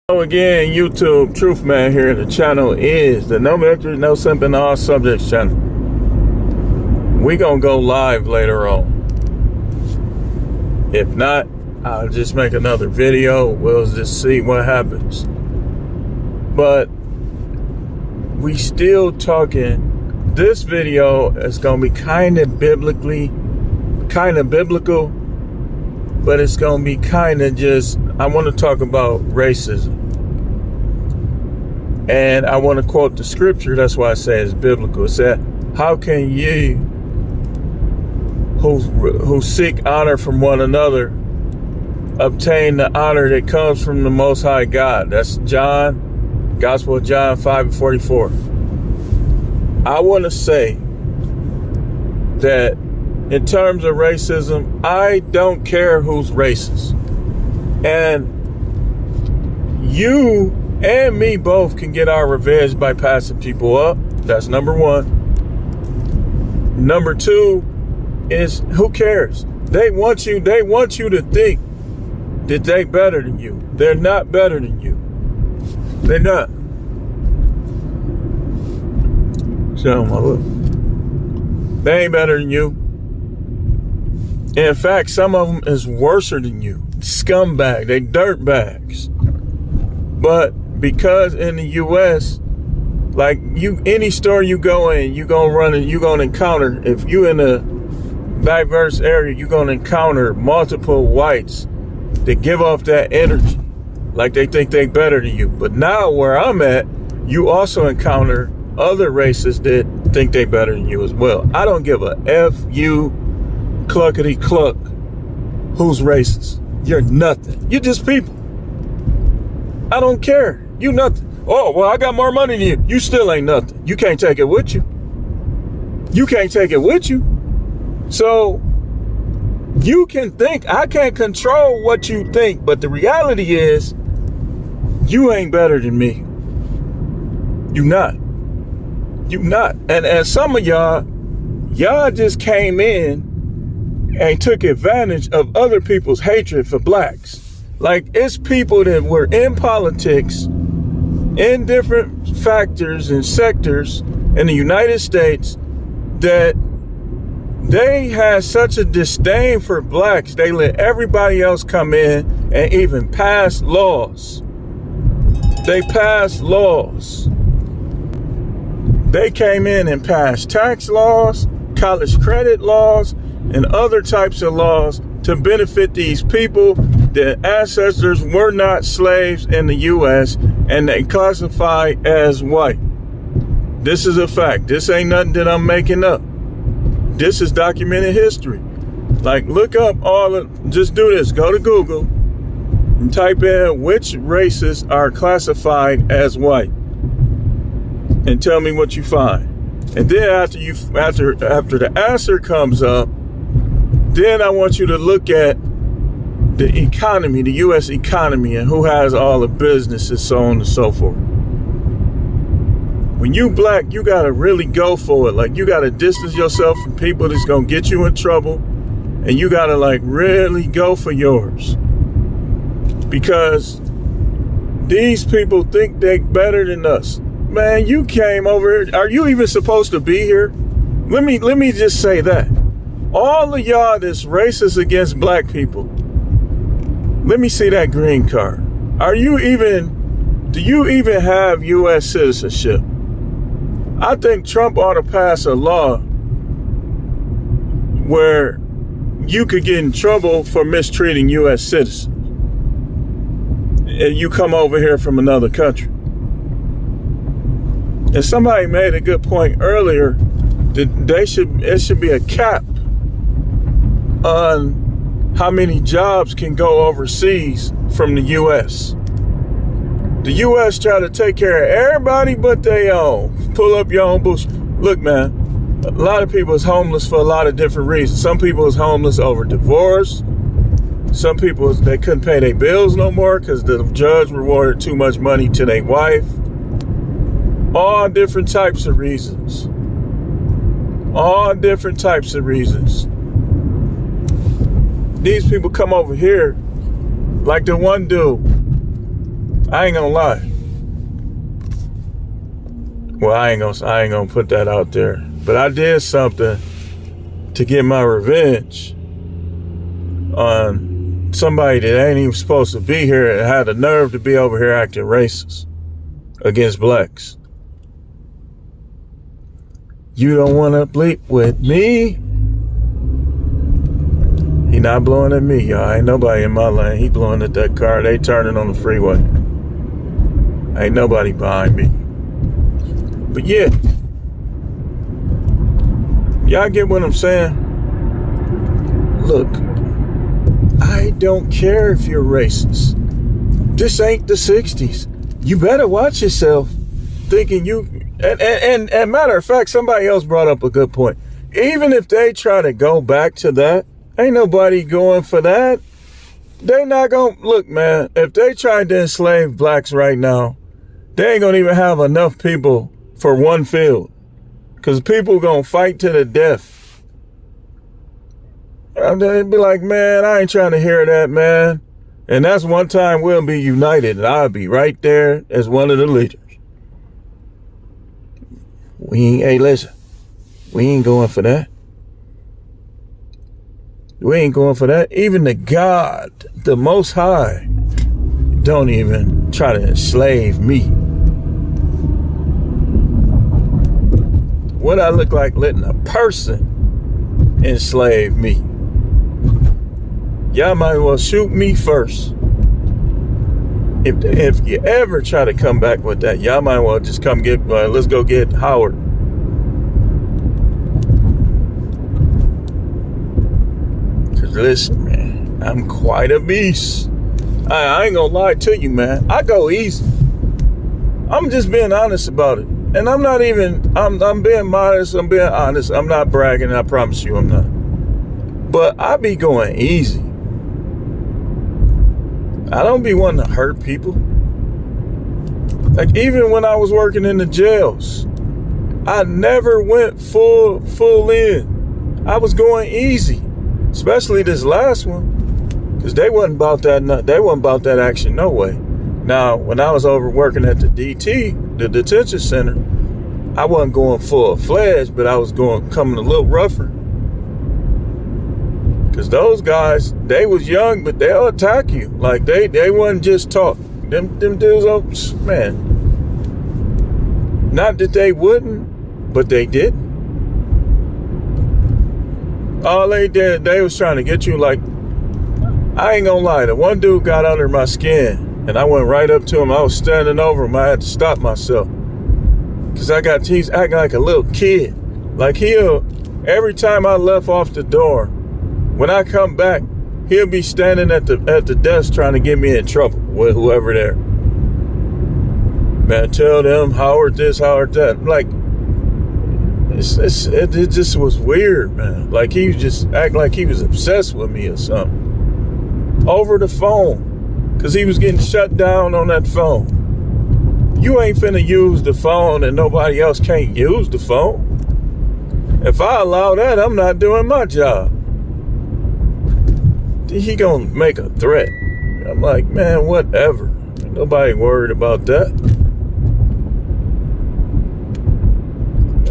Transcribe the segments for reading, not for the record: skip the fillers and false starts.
Hello again, YouTube. Truth Man here. The channel is the No Victory, No Simping, All Subjects channel. We gonna go live later on. If not, I'll just make another video. We'll just see what happens. But we still talking. This video is gonna be kind of biblical, but it's gonna be kind of just. I want to talk about racism. And I want to quote the scripture. That's why I say it's biblical. It said, how can ye who seek honor from one another obtain the honor that comes from the Most High God? That's Gospel of John 5:44. I want to say that in terms of racism, I don't care who's racist. And you and me both can get our revenge by passing people up. That's number one. Number two is, who cares? They want you to think that they better than you. They're not better than you. They're not. So look. They ain't better than you. In fact, some of them is worse than you. Scumbag, they dirt bags. But because in the US, like any store you go in, you gonna run and you gonna encounter, if you in a diverse area, you gonna encounter multiple whites that give off that energy, like they think they better than you. But now where I'm at, you also encounter other races that think they better than you as well. I don't give a F you cluckety cluck who's racist. You're nothing. You're just people. I don't care. You nothing. Oh, well, I got more money than you. You still ain't nothing. You can't take it with you. You can't take it with you. So you can think. I can't control what you think. But the reality is, you ain't better than me. You not. You not. And some of y'all just came in and took advantage of other people's hatred for blacks. Like, it's people that were in politics, in different factors and sectors in the United States, that they had such a disdain for blacks, they let everybody else come in and even pass laws. They passed laws. They came in and passed tax laws, college credit laws, and other types of laws to benefit these people. Their ancestors were not slaves in the U.S. and they classify as white. This is a fact. This ain't nothing that I'm making up. This is documented history. Like, look up just do this. Go to Google and type in which races are classified as white and tell me what you find. And then after the answer comes up, then I want you to look at the economy, the U.S. economy, and who has all the businesses, so on and so forth. When you black, you got to really go for it. Like, you got to distance yourself from people that's going to get you in trouble. And you got to, like, really go for yours. Because these people think they better than us. Man, you came over here. Are you even supposed to be here? Let me just say that. All of y'all that's racist against black people, let me see that green card. Do you even have U.S. citizenship? I think Trump ought to pass a law where you could get in trouble for mistreating U.S. citizens. And you come over here from another country. And somebody made a good point earlier that it should be a cap on how many jobs can go overseas from the U.S. The U.S. try to take care of everybody but they own. Pull up your own bush. Look, man, a lot of people is homeless for a lot of different reasons. Some people is homeless over divorce. Some people, they couldn't pay their bills no more because the judge rewarded too much money to their wife. All different types of reasons. All different types of reasons. These people come over here, like the one dude. I ain't gonna lie. Well, I ain't gonna put that out there. But I did something to get my revenge on somebody that ain't even supposed to be here and had the nerve to be over here acting racist against blacks. You don't want to bleep with me? He not blowing at me, y'all. Ain't nobody in my lane. He blowing at that car. They turning on the freeway. Ain't nobody behind me. But yeah, y'all get what I'm saying? Look, I don't care if you're racist. This ain't the 60s. You better watch yourself thinking you... And matter of fact, somebody else brought up a good point. Even if they try to go back to that, ain't nobody going for that. They not going... Look, man, if they tried to enslave blacks right now, they ain't going to even have enough people for one field. Because people going to fight to the death. They'd be like, man, I ain't trying to hear that, man. And that's one time we'll be united, and I'll be right there as one of the leaders. Hey, listen, we ain't going for that. We ain't going for that. Even the God, the Most High, don't even try to enslave me. What I look like letting a person enslave me? Y'all might as well shoot me first. If you ever try to come back with that, y'all might as well just come get, let's go get Howard. Cause listen, man, I'm quite a beast. I ain't gonna lie to you, man. I go easy. I'm just being honest about it. And I'm not even, I'm being modest, I'm being honest. I'm not bragging, I promise you I'm not. But I be going easy. I don't be wanting to hurt people. Like even when I was working in the jails, I never went full in. I was going easy, especially this last one, because they wasn't about that action no way. Now, when I was over working at the DT, the detention center, I wasn't going full-fledged, but I was coming a little rougher. Because those guys, they was young, but they'll attack you. Like, they wasn't just talk. Them dudes, man. Not that they wouldn't, but they didn't. All they did, they was trying to get you, like, I ain't gonna lie. The one dude got under my skin, and I went right up to him. I was standing over him. I had to stop myself. Because he's acting like a little kid. Like every time I left off the door, when I come back, he'll be standing at the desk trying to get me in trouble with whoever there. Man, tell them Howard this, Howard that. Like, it just was weird, man. Like he was just acting like he was obsessed with me or something. Over the phone. Because he was getting shut down on that phone. You ain't finna use the phone and nobody else can't use the phone. If I allow that, I'm not doing my job. He gonna make a threat. I'm like, man, whatever. Ain't nobody worried about that.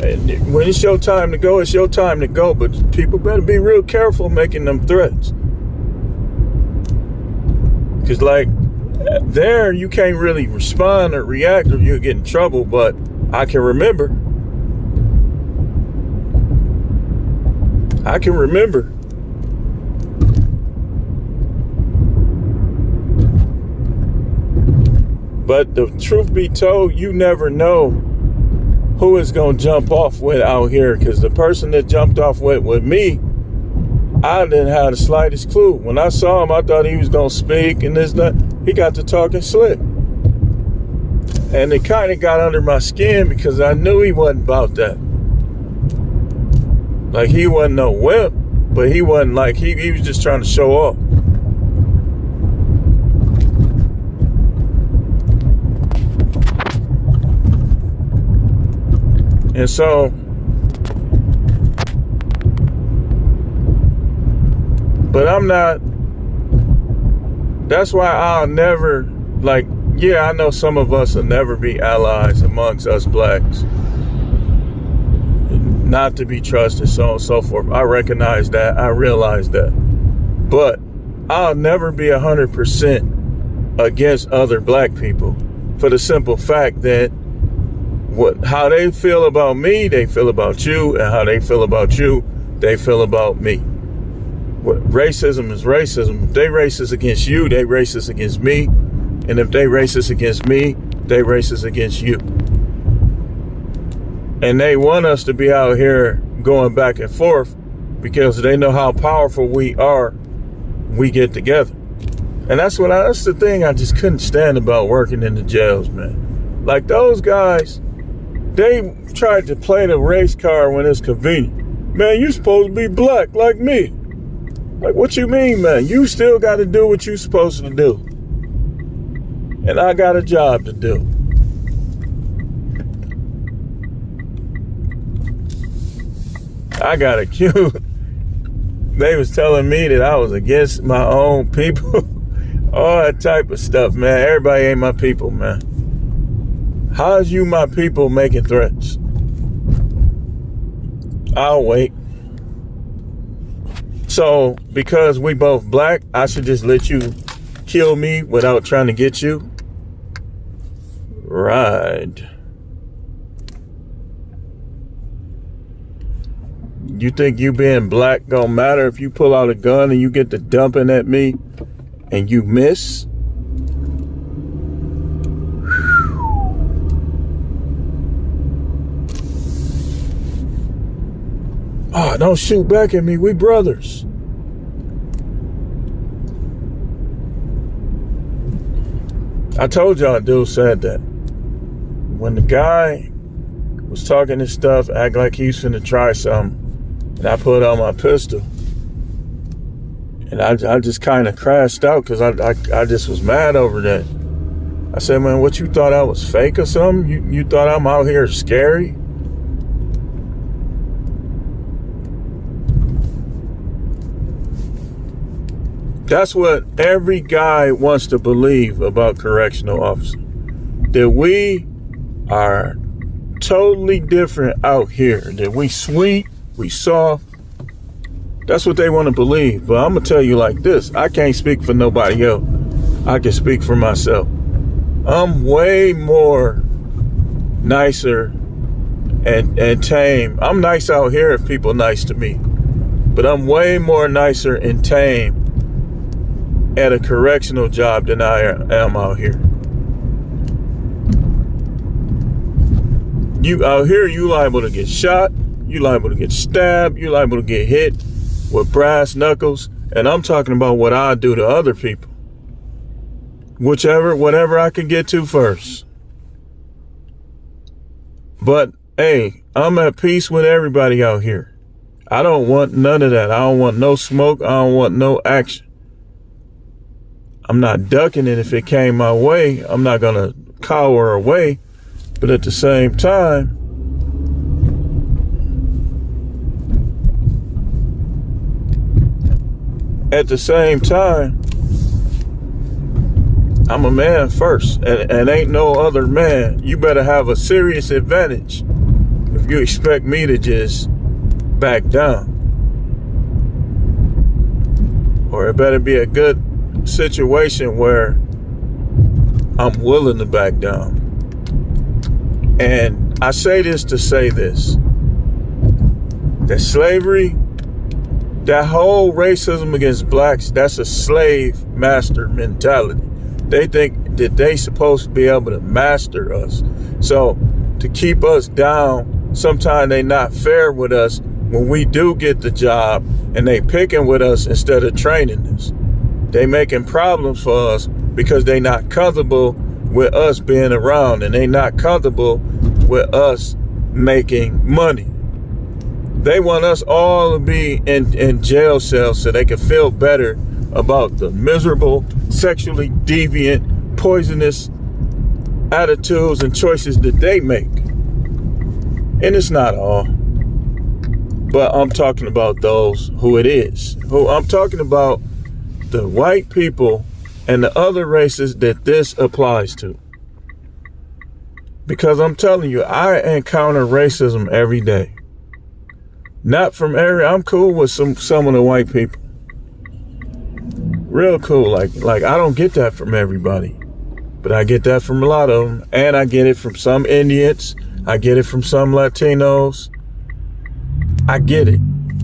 And when it's your time to go, it's your time to go. But people better be real careful making them threats. Because, like, there you can't really respond or react or you'll get in trouble. But I can remember. But the truth be told, you never know who is going to jump off with out here. Because the person that jumped off with me, I didn't have the slightest clue. When I saw him, I thought he was going to speak and this, that. He got to talking slick. And it kind of got under my skin because I knew he wasn't about that. Like, he wasn't no wimp, but he wasn't like, he was just trying to show off. And so, but I'm not, that's why I'll never, like, Yeah, I know some of us will never be allies amongst us blacks. Not to be trusted, so on and so forth. I recognize that. I realize that. But I'll never be 100% against other black people for the simple fact that how they feel about me, they feel about you, and how they feel about you, they feel about me. Racism is racism. If they racist against you, they racist against me. And if they racist against me, they racist against you. And they want us to be out here going back and forth because they know how powerful we are when we get together. And that's the thing I just couldn't stand about working in the jails, man. Like those guys, they tried to play the race card when it's convenient. Man, you supposed to be black like me. Like, what you mean, man? You still got to do what you supposed to do. And I got a job to do. I got accused. They was telling me that I was against my own people. All that type of stuff, man. Everybody ain't my people, man. How's you my people making threats? I'll wait. So, because we both black, I should just let you kill me without trying to get you? Right. You think you being black gonna matter if you pull out a gun and you get to dumping at me and you miss? Oh, don't shoot back at me. We brothers. I told y'all a dude said that. When the guy was talking this stuff, act like he was finna try something, and I put on my pistol, and I just kind of crashed out because I just was mad over that. I said, man, what, you thought I was fake or something? You thought I'm out here scary? That's what every guy wants to believe about correctional officers. That we are totally different out here. That we sweet, we soft. That's what they want to believe. But I'm going to tell you like this. I can't speak for nobody else. I can speak for myself. I'm way more nicer and tame. I'm nice out here if people nice to me. But I'm way more nicer and tame at a correctional job than I am out here. You out here, you liable to get shot, you liable to get stabbed, you liable to get hit with brass knuckles, and I'm talking about what I do to other people. Whatever I can get to first. But hey, I'm at peace with everybody out here. I don't want none of that. I don't want no smoke. I don't want no action. I'm not ducking it if it came my way. I'm not going to cower away. But at the same time, I'm a man first, and ain't no other man. You better have a serious advantage if you expect me to just back down. Or it better be a good situation where I'm willing to back down. And I say this to say this, that slavery, that whole racism against blacks, that's a slave master mentality. They think that they supposed to be able to master us. So to keep us down, sometimes they not fair with us when we do get the job, and they picking with us instead of training us. They making problems for us because they not comfortable with us being around, and they not comfortable with us making money. They want us all to be in jail cells so they can feel better about the miserable, sexually deviant, poisonous attitudes and choices that they make. And it's not all. But I'm talking about those who it is. Who I'm talking about the white people and the other races that this applies to. Because I'm telling you, I encounter racism every day. Not from I'm cool with some of the white people. Real cool. Like I don't get that from everybody. But I get that from a lot of them. And I get it from some Indians. I get it from some Latinos. I get it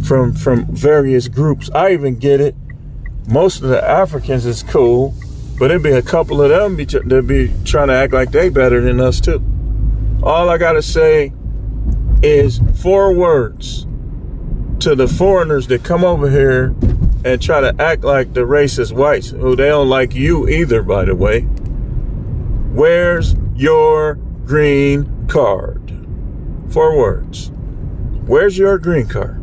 from various groups. I even get it. Most of the Africans is cool, but it'd be a couple of them that be trying to act like they better than us too. All I gotta say is 4 words to the foreigners that come over here and try to act like the racist whites, who they don't like you either, by the way. Where's your green card? 4 words. Where's your green card?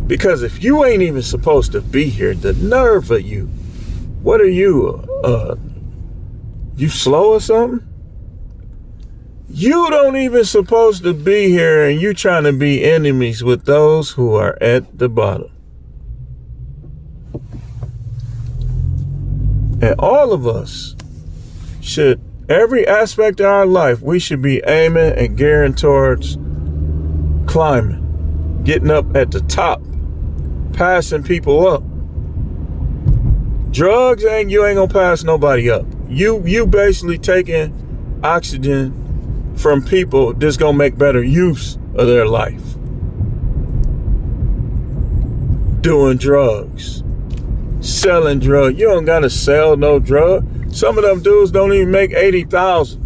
Because if you ain't even supposed to be here, the nerve of you. What are you? You slow or something? You don't even supposed to be here, and you trying to be enemies with those who are at the bottom. And all of us should, every aspect of our life, we should be aiming and gearing towards climbing, getting up at the top, passing people up. Drugs you ain't gonna pass nobody up. You basically taking oxygen from people that's gonna make better use of their life. Doing drugs, selling drugs. You don't gotta sell no drug. Some of them dudes don't even make 80,000.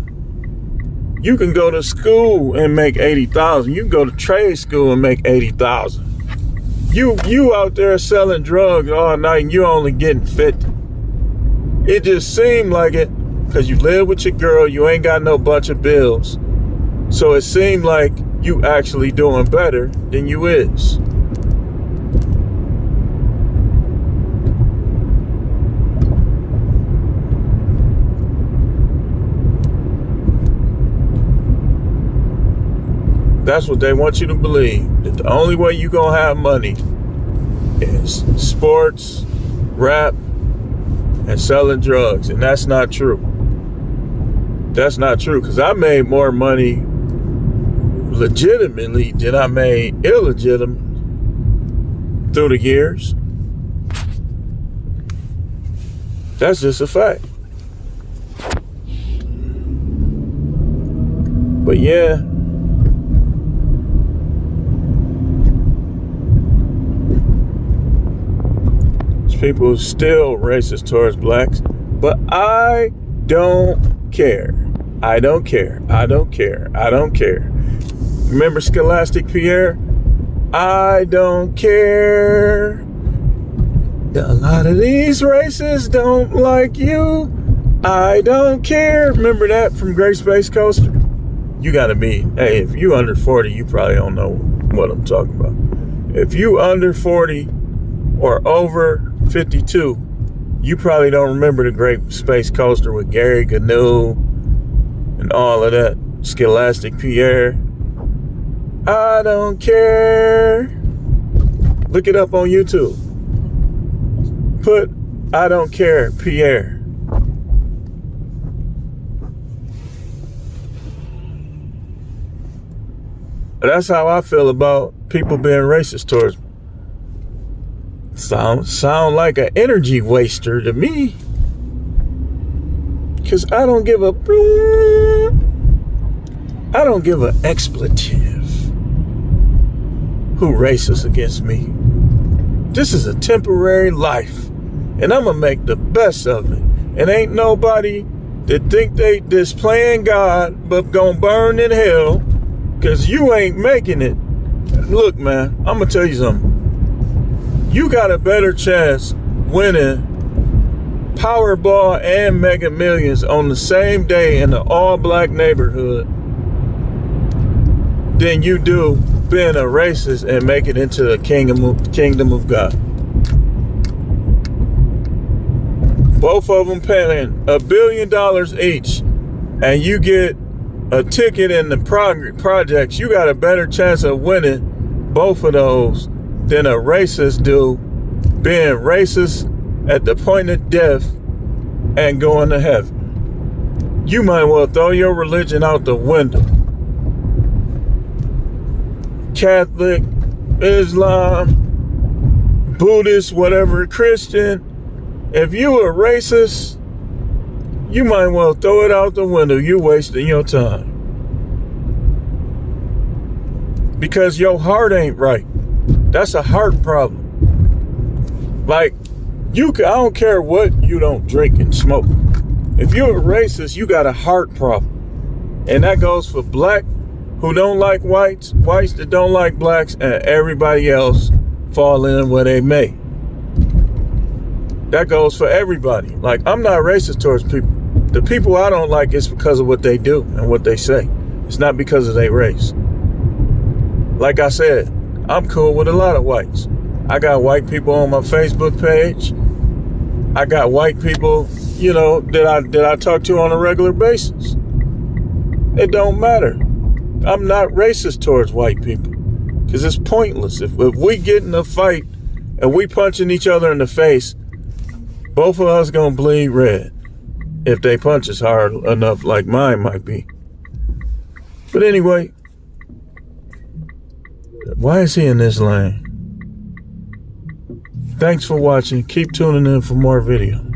You can go to school and make 80,000. You can go to trade school and make 80,000. You out there selling drugs all night and you only getting 50. It just seemed like it because you live with your girl, you ain't got no bunch of bills. So it seemed like you actually doing better than you is. That's what they want you to believe, that the only way you gonna have money is sports, rap, and selling drugs. And that's not true. That's not true, because I made more money legitimately than I made illegitimate through the years. That's just a fact. But yeah, people still racist towards blacks, but I don't care. I don't care. I don't care. I don't care. Remember Scholastic Pierre? I don't care. A lot of these racists don't like you. I don't care. Remember that from Great Space Coaster? You gotta be, hey, if you under 40, you probably don't know what I'm talking about. If you under 40 or over 52, you probably don't remember the Great Space Coaster with Gary Gnu and all of that. Scholastic Pierre. I don't care. Look it up on YouTube. Put I don't care Pierre. That's how I feel about people being racist towards me. Sound like an energy waster to me. Cause I don't give an expletive who races against me. This is a temporary life, and I'm gonna make the best of it. And ain't nobody that think they just playing God but gonna burn in hell, cause you ain't making it. Look, man, I'm gonna tell you something. You got a better chance winning Powerball and Mega Millions on the same day in an all-black neighborhood than you do being a racist and make it into the kingdom of God. Both of them paying $1 billion each, and you get a ticket in the projects. You got a better chance of winning both of those than a racist do being racist at the point of death and going to heaven. You might well throw your religion out the window. Catholic, Islam, Buddhist, whatever, Christian. If you a racist, you might well throw it out the window. You're wasting your time. Because your heart ain't right. That's a heart problem. Like, I don't care what you don't drink and smoke. If you're a racist, you got a heart problem. And that goes for black who don't like whites, whites that don't like blacks, and everybody else fall in where they may. That goes for everybody. Like, I'm not racist towards people. The people I don't like is because of what they do and what they say. It's not because of their race. Like I said, I'm cool with a lot of whites. I got white people on my Facebook page. I got white people, that I talk to on a regular basis. It don't matter. I'm not racist towards white people because it's pointless. If we get in a fight and we punching each other in the face, both of us gonna bleed red if they punch us hard enough, like mine might be. But anyway, why is he in this lane? Thanks for watching. Keep tuning in for more videos.